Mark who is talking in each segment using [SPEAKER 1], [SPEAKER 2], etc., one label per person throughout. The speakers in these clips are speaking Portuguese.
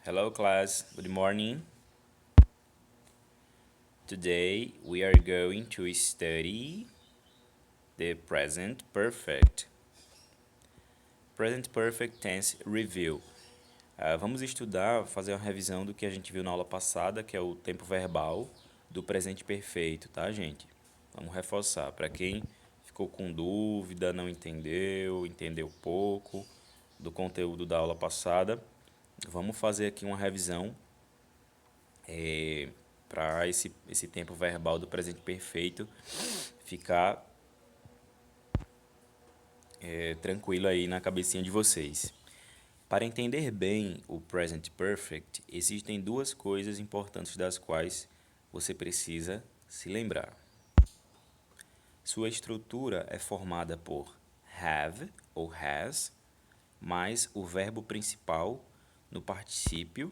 [SPEAKER 1] Hello class, good morning. Today we are going to study the present perfect. Present perfect tense review. Vamos estudar, fazer uma revisão do que a gente viu na aula passada, que é o tempo verbal do presente perfeito, tá, gente? Vamos reforçar. Para quem ficou com dúvida, não entendeu, entendeu pouco do conteúdo da aula passada, vamos fazer aqui uma revisão para esse tempo verbal do presente perfeito ficar tranquilo aí na cabecinha de vocês. Para entender bem o present perfect, existem duas coisas importantes das quais você precisa se lembrar. Sua estrutura é formada por have ou has, mais o verbo principal no particípio,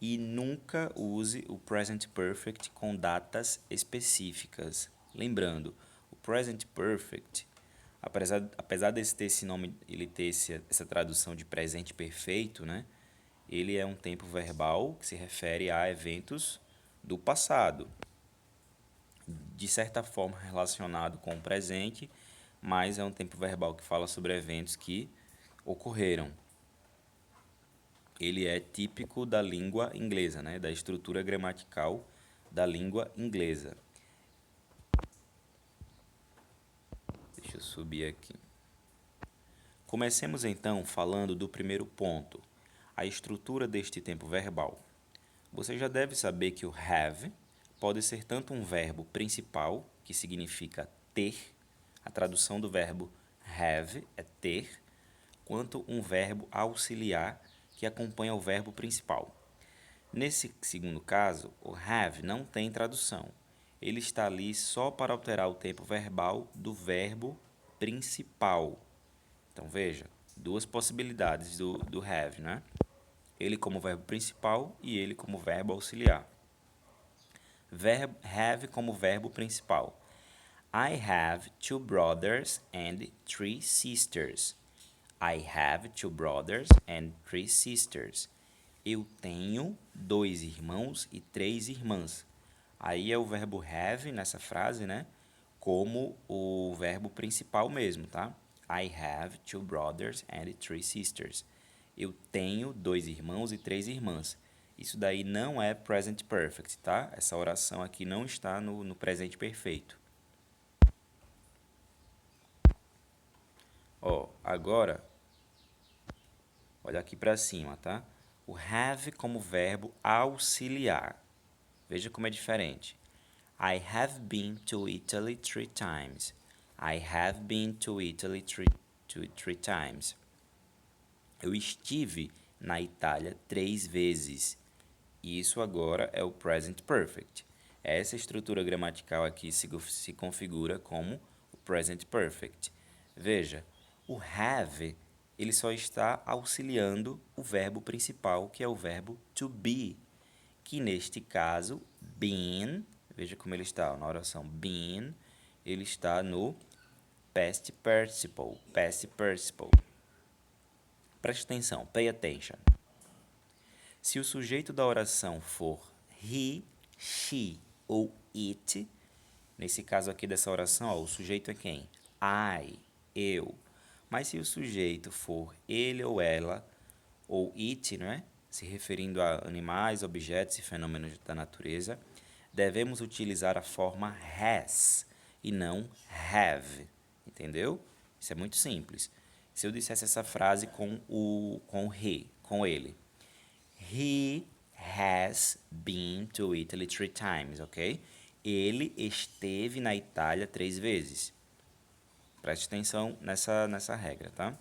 [SPEAKER 1] e nunca use o present perfect com datas específicas. Lembrando, o present perfect, apesar desse ter esse nome, ele ter essa tradução de presente perfeito, né? Ele é um tempo verbal que se refere a eventos do passado, de certa forma relacionado com o presente, mas é um tempo verbal que fala sobre eventos que ocorreram. Ele é típico da língua inglesa, né? Da estrutura gramatical da língua inglesa. Deixa eu subir aqui. Comecemos então falando do primeiro ponto, a estrutura deste tempo verbal. Você já deve saber que o have pode ser tanto um verbo principal, que significa ter, a tradução do verbo have é ter, quanto um verbo auxiliar que acompanha o verbo principal. Nesse segundo caso, o have não tem tradução. Ele está ali só para alterar o tempo verbal do verbo principal. Então veja, duas possibilidades do have, né? Ele como verbo principal e ele como verbo auxiliar. Have como verbo principal. I have two brothers and three sisters. I have two brothers and three sisters. Eu tenho dois irmãos e três irmãs. Aí é o verbo have nessa frase, né? Como o verbo principal mesmo, tá? I have two brothers and three sisters. Eu tenho dois irmãos e três irmãs. Isso daí não é present perfect, tá? Essa oração aqui não está no presente perfeito. Ó, agora, olha aqui para cima, tá? O have como verbo auxiliar. Veja como é diferente. I have been to Italy 3 times. I have been to Italy three times. Eu estive na Itália 3 vezes. Isso agora é o present perfect. Essa estrutura gramatical aqui se configura como o present perfect. Veja, o have ele só está auxiliando o verbo principal, que é o verbo to be, que neste caso, been, veja como ele está na oração been, ele está no past participle, past participle. Preste atenção, pay attention. Se o sujeito da oração for he, she ou it, nesse caso aqui dessa oração, ó, o sujeito é quem? I, eu. Mas se o sujeito for ele ou ela, ou it, não é? Se referindo a animais, objetos e fenômenos da natureza, devemos utilizar a forma has e não have. Entendeu? Isso é muito simples. Se eu dissesse essa frase com o he, com ele. He has been to Italy 3 times, ok? Ele esteve na Itália 3 vezes. Preste atenção nessa regra, tá?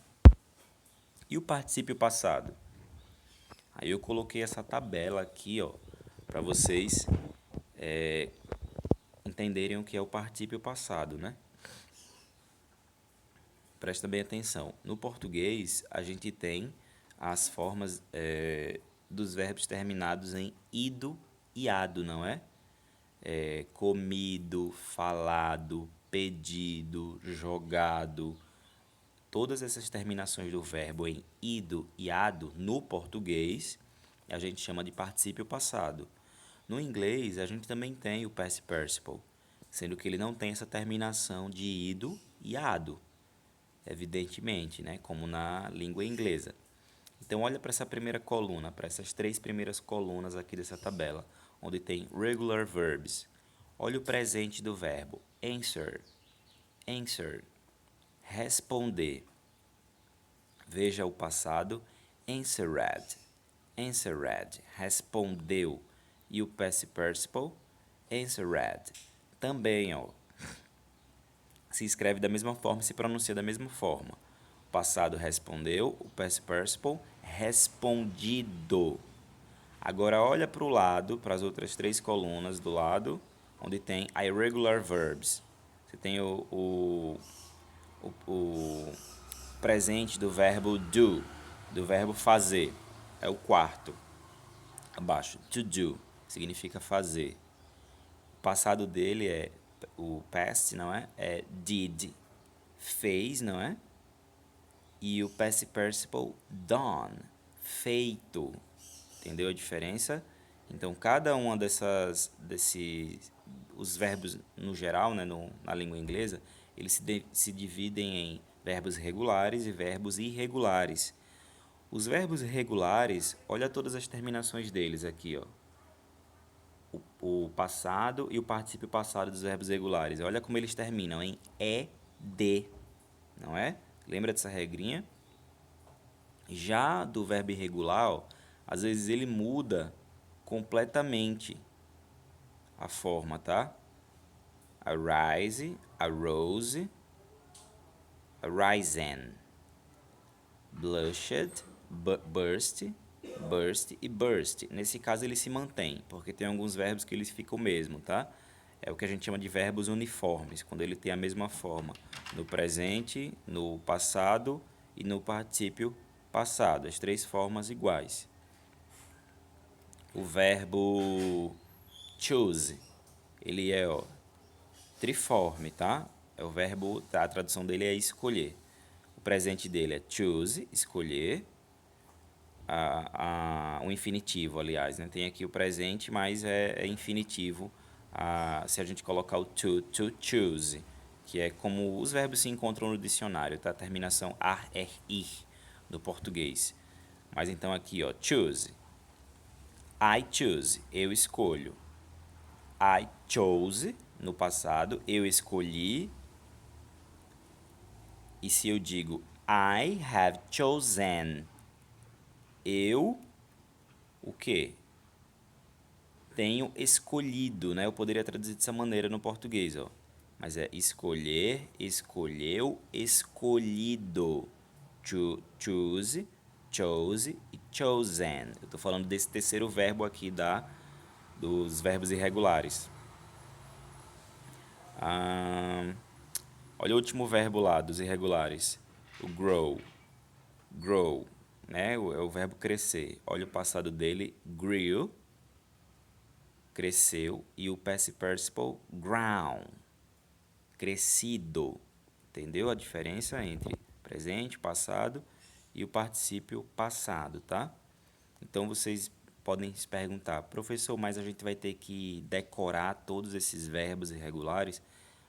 [SPEAKER 1] E o particípio passado? Aí eu coloquei essa tabela aqui, ó, para vocês entenderem o que é o particípio passado, né? Presta bem atenção. No português, a gente tem as formas dos verbos terminados em ido e ado, não é? Comido, falado, pedido, jogado. Todas essas terminações do verbo em ido e ado no português, a gente chama de particípio passado. No inglês, a gente também tem o past participle, sendo que ele não tem essa terminação de ido e ado, evidentemente, né? Como na língua inglesa. Então, olha para essa primeira coluna, para essas 3 primeiras colunas aqui dessa tabela, onde tem regular verbs. Olha o presente do verbo, answer, answer, responder. Veja o passado, answered, answered, respondeu. E o past participle, answered. Também, ó, se escreve da mesma forma e se pronuncia da mesma forma. O passado respondeu, o past participle, respondido. Agora olha para o lado, para as outras 3 colunas do lado, onde tem irregular verbs. Você tem o presente do verbo do, do verbo fazer. É o quarto, abaixo. To do significa fazer. O passado dele é o past, não é? É did, fez, não é? E o past participle done, feito. Entendeu a diferença? Então, cada uma os verbos no geral, né, na língua inglesa, eles se dividem em verbos regulares e verbos irregulares. Os verbos regulares, olha todas as terminações deles aqui, ó. O passado e o particípio passado dos verbos regulares. Olha como eles terminam em ed, não é? Lembra dessa regrinha? Já do verbo irregular, ó, às vezes ele muda completamente a forma, tá? Arise, arose, arisen. Blushed, burst, burst e burst. Nesse caso ele se mantém, porque tem alguns verbos que eles ficam o mesmo, tá? É o que a gente chama de verbos uniformes, quando ele tem a mesma forma no presente, no passado e no particípio passado, as 3 formas iguais. O verbo choose, ele é, ó, triforme, tá? É o verbo, a tradução dele é escolher. O presente dele é choose, escolher. O infinitivo, aliás, né? Tem aqui o presente, mas é infinitivo. Se a gente colocar o to choose, que é como os verbos se encontram no dicionário, tá? Terminação ar, er, ir no português. Mas então aqui, ó, choose. I choose, eu escolho. I chose, no passado, eu escolhi. E se eu digo I have chosen, eu, o quê? Tenho escolhido, né? Eu poderia traduzir dessa maneira no português, ó. Mas é escolher, escolheu, escolhido. Choose, chose e chosen. Eu tô falando desse terceiro verbo aqui dos verbos irregulares. Olha o último verbo lá dos irregulares. O grow. Grow, né? É o verbo crescer. Olha o passado dele, grew, cresceu. E o past participle, grown, crescido. Entendeu a diferença entre presente, passado e o particípio passado, tá? Então, vocês podem se perguntar, professor, mas a gente vai ter que decorar todos esses verbos irregulares?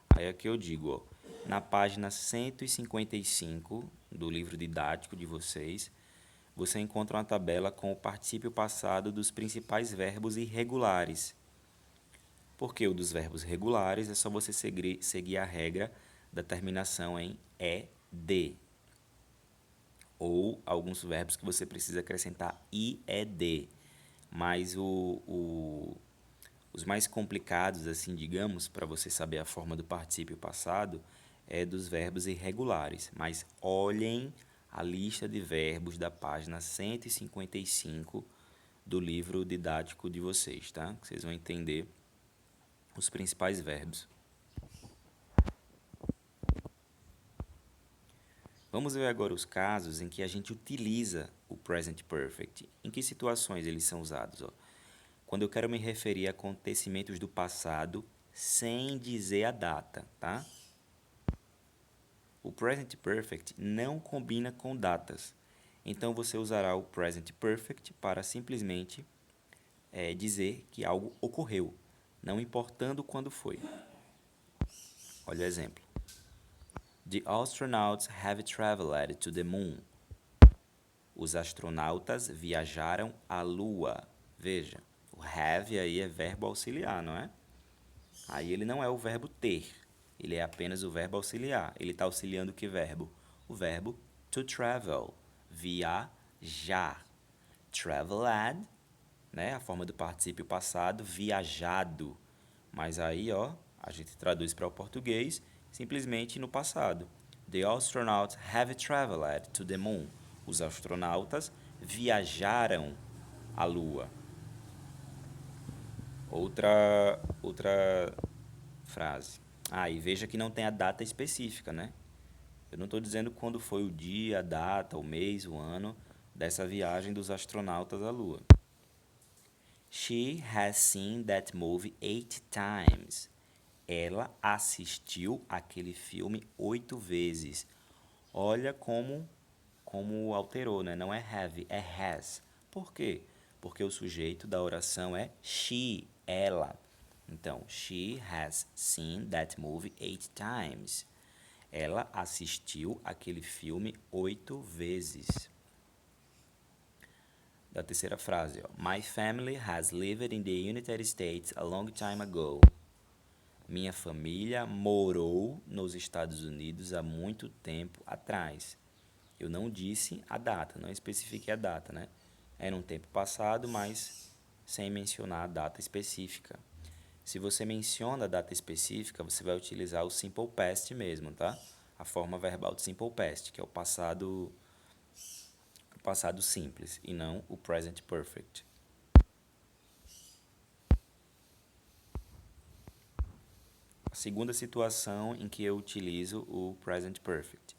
[SPEAKER 1] Aí é que eu digo, ó, na página 155 do livro didático de vocês, você encontra uma tabela com o particípio passado dos principais verbos irregulares. Porque o dos verbos regulares é só você seguir a regra da terminação em ed. Ou alguns verbos que você precisa acrescentar ied. Mas os mais complicados, assim, digamos, para você saber a forma do particípio passado, é dos verbos irregulares. Mas olhem a lista de verbos da página 155 do livro didático de vocês, tá? Vocês vão entender os principais verbos. Vamos ver agora os casos em que a gente utiliza o present perfect. Em que situações eles são usados? Ó? Quando eu quero me referir a acontecimentos do passado sem dizer a data, tá? O present perfect não combina com datas. Então você usará o present perfect para simplesmente dizer que algo ocorreu, não importando quando foi. Olha o exemplo. The astronauts have traveled to the moon. Os astronautas viajaram à Lua. Veja, o have aí é verbo auxiliar, não é? Aí ele não é o verbo ter, ele é apenas o verbo auxiliar. Ele está auxiliando que verbo? O verbo to travel, viajar. Traveled, né? A forma do particípio passado, viajado. Mas aí, ó, a gente traduz para o português simplesmente no passado. The astronauts have traveled to the moon. Os astronautas viajaram à Lua. Outra frase. E veja que não tem a data específica, né? Eu não estou dizendo quando foi o dia, a data, o mês, o ano dessa viagem dos astronautas à Lua. She has seen that movie 8 times. Ela assistiu aquele filme 8 vezes. Olha como alterou, né? Não é have, é has. Por quê? Porque o sujeito da oração é she, ela. Então, she has seen that movie 8 times. Ela assistiu aquele filme 8 vezes. Da terceira frase, ó. My family has lived in the United States a long time ago. Minha família morou nos Estados Unidos há muito tempo atrás. Eu não disse a data, não especifiquei a data, né? Era um tempo passado, mas sem mencionar a data específica. Se você menciona a data específica, você vai utilizar o simple past mesmo, tá? A forma verbal do simple past, que é o passado simples, e não o present perfect. A segunda situação em que eu utilizo o present perfect.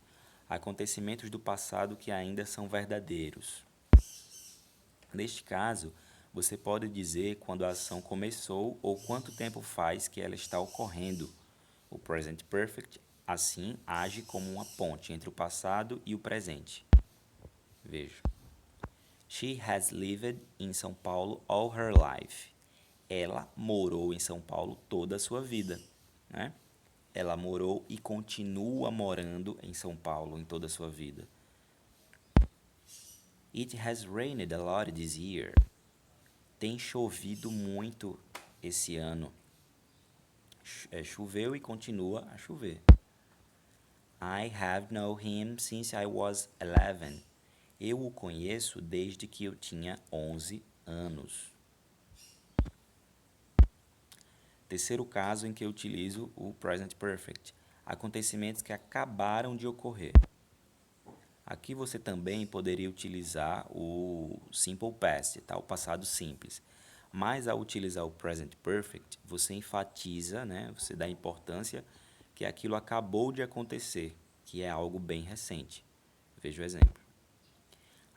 [SPEAKER 1] Acontecimentos do passado que ainda são verdadeiros. Neste caso, você pode dizer quando a ação começou ou quanto tempo faz que ela está ocorrendo. O present perfect, assim, age como uma ponte entre o passado e o presente. Veja. She has lived in São Paulo all her life. Ela morou em São Paulo toda a sua vida, né? Ela morou e continua morando em São Paulo em toda a sua vida. It has rained a lot this year. Tem chovido muito esse ano. Choveu e continua a chover. I have known him since I was 11. Eu o conheço desde que eu tinha 11 anos. Terceiro caso em que eu utilizo o present perfect. Acontecimentos que acabaram de ocorrer. Aqui você também poderia utilizar o simple past, tá? O passado simples. Mas ao utilizar o present perfect, você enfatiza, né? Você dá importância que aquilo acabou de acontecer, que é algo bem recente. Veja o exemplo.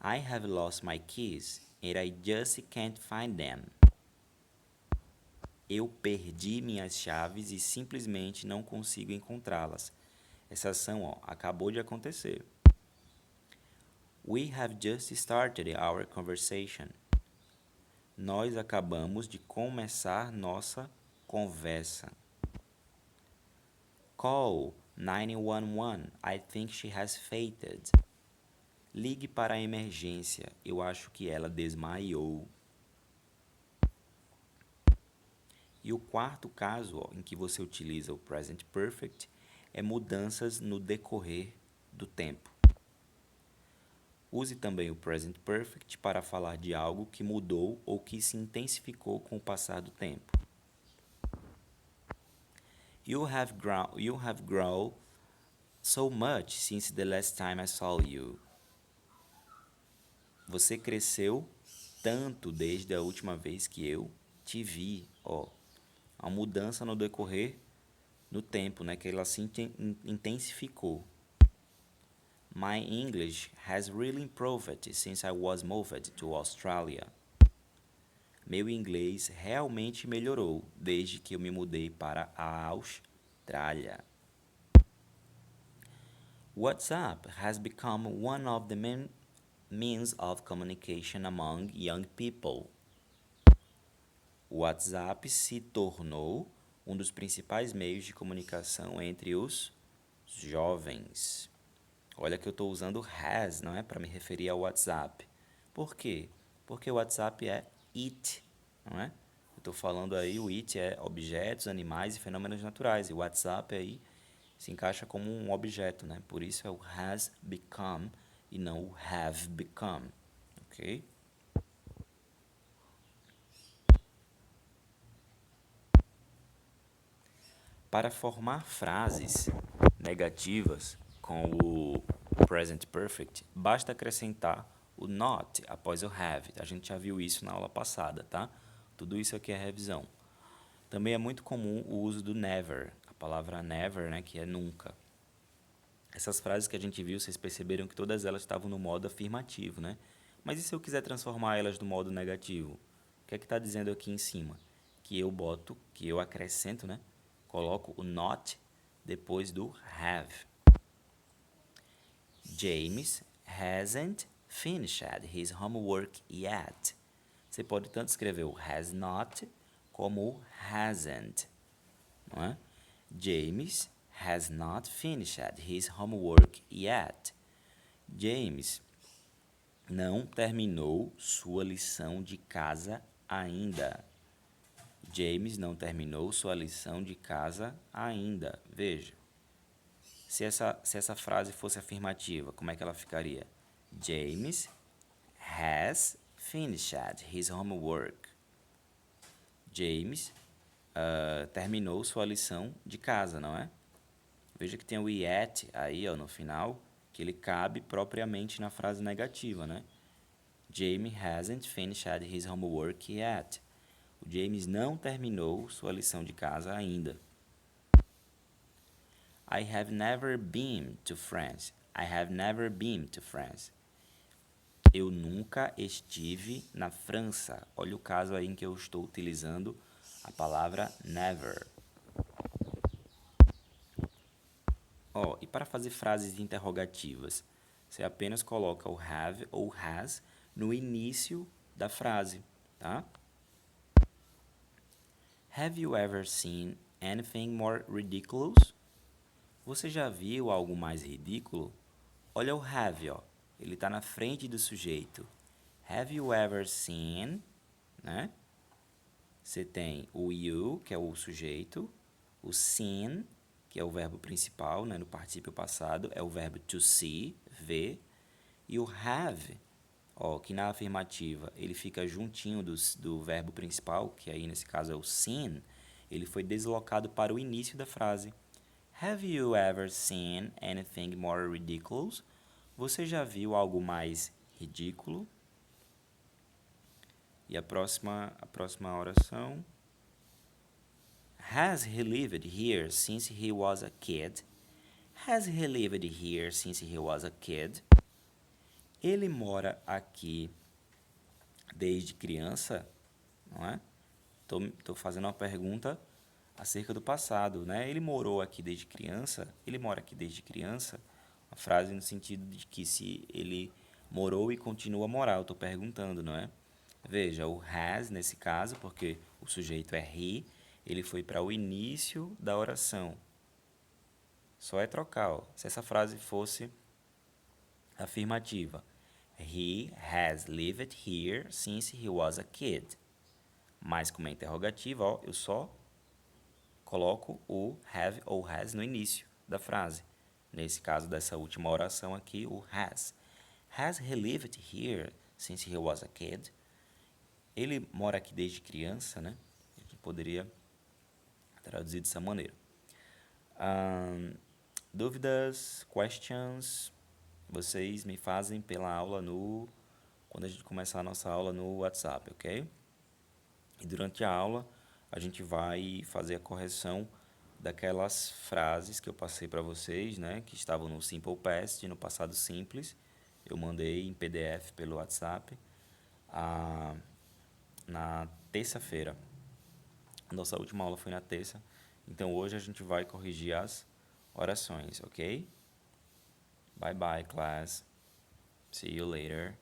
[SPEAKER 1] I have lost my keys and I just can't find them. Eu perdi minhas chaves e simplesmente não consigo encontrá-las. Essa ação, acabou de acontecer. We have just started our conversation. Nós acabamos de começar nossa conversa. Call 911. I think she has fainted. Ligue para a emergência. Eu acho que ela desmaiou. E o quarto caso, em que você utiliza o present perfect é mudanças no decorrer do tempo. Use também o present perfect para falar de algo que mudou ou que se intensificou com o passar do tempo. You have grown so much since the last time I saw you. Você cresceu tanto desde a última vez que eu te vi. A mudança no decorrer do tempo, né, que ela se intensificou. My English has really improved since I was moved to Australia. Meu inglês realmente melhorou desde que eu me mudei para a Austrália. WhatsApp has become one of the means of communication among young people. O WhatsApp se tornou um dos principais meios de comunicação entre os jovens. Olha que eu estou usando has, não é? Para me referir ao WhatsApp. Por quê? Porque o WhatsApp é it, não é? Eu estou falando aí, o it é objetos, animais e fenômenos naturais. E o WhatsApp aí se encaixa como um objeto, né? Por isso é o has become e não o have become, ok? Para formar frases negativas com o present perfect, basta acrescentar o not após o have. A gente já viu isso na aula passada, tá? Tudo isso aqui é revisão. Também é muito comum o uso do never, a palavra never, né, que é nunca. Essas frases que a gente viu, vocês perceberam que todas elas estavam no modo afirmativo, né? Mas e se eu quiser transformar elas no modo negativo? O que é que está dizendo aqui em cima? Que eu acrescento, né? Coloco o not depois do have. James hasn't finished his homework yet. Você pode tanto escrever o has not como o hasn't, não é? James has not finished his homework yet. James não terminou sua lição de casa ainda. James não terminou sua lição de casa ainda. Veja, se essa frase fosse afirmativa, como é que ela ficaria? James has finished his homework. James terminou sua lição de casa, não é? Veja que tem o yet aí, ó, no final, que ele cabe propriamente na frase negativa, né? James hasn't finished his homework yet. O James não terminou sua lição de casa ainda. I have never been to France. I have never been to France. Eu nunca estive na França. Olha o caso aí em que eu estou utilizando a palavra never. Ó, e para fazer frases interrogativas, você apenas coloca o have ou has no início da frase, tá? Have you ever seen anything more ridiculous? Você já viu algo mais ridículo? Olha o have, ó. Ele está na frente do sujeito. Have you ever seen, né? Você tem o you, que é o sujeito, o seen, que é o verbo principal, né, no particípio passado, é o verbo to see, ver, e o have, ó, que na afirmativa ele fica juntinho do verbo principal, que aí nesse caso é o seen, ele foi deslocado para o início da frase. Have you ever seen anything more ridiculous? Você já viu algo mais ridículo? E a próxima oração. Has he lived here since he was a kid? Has he lived here since he was a kid? Ele mora aqui desde criança, não é? Tô fazendo uma pergunta acerca do passado, né? Ele morou aqui desde criança, ele mora aqui desde criança, uma frase no sentido de que se ele morou e continua a morar, eu estou perguntando, não é? Veja, o has nesse caso, porque o sujeito é he, ele foi para o início da oração. Só é trocar, ó. Se essa frase fosse afirmativa. He has lived here since he was a kid. Mas como é interrogativa, ó, eu só coloco o have ou has no início da frase. Nesse caso dessa última oração aqui, o has. Has he lived here since he was a kid? Ele mora aqui desde criança, né? A gente poderia traduzir dessa maneira. Dúvidas, questions, vocês me fazem pela aula quando a gente começar a nossa aula no WhatsApp, ok? E durante a aula a gente vai fazer a correção daquelas frases que eu passei para vocês, né? Que estavam no Simple Past, no passado simples. Eu mandei em PDF pelo WhatsApp na terça-feira. Nossa última aula foi na terça. Então hoje a gente vai corrigir as orações, ok? Bye bye, class. See you later.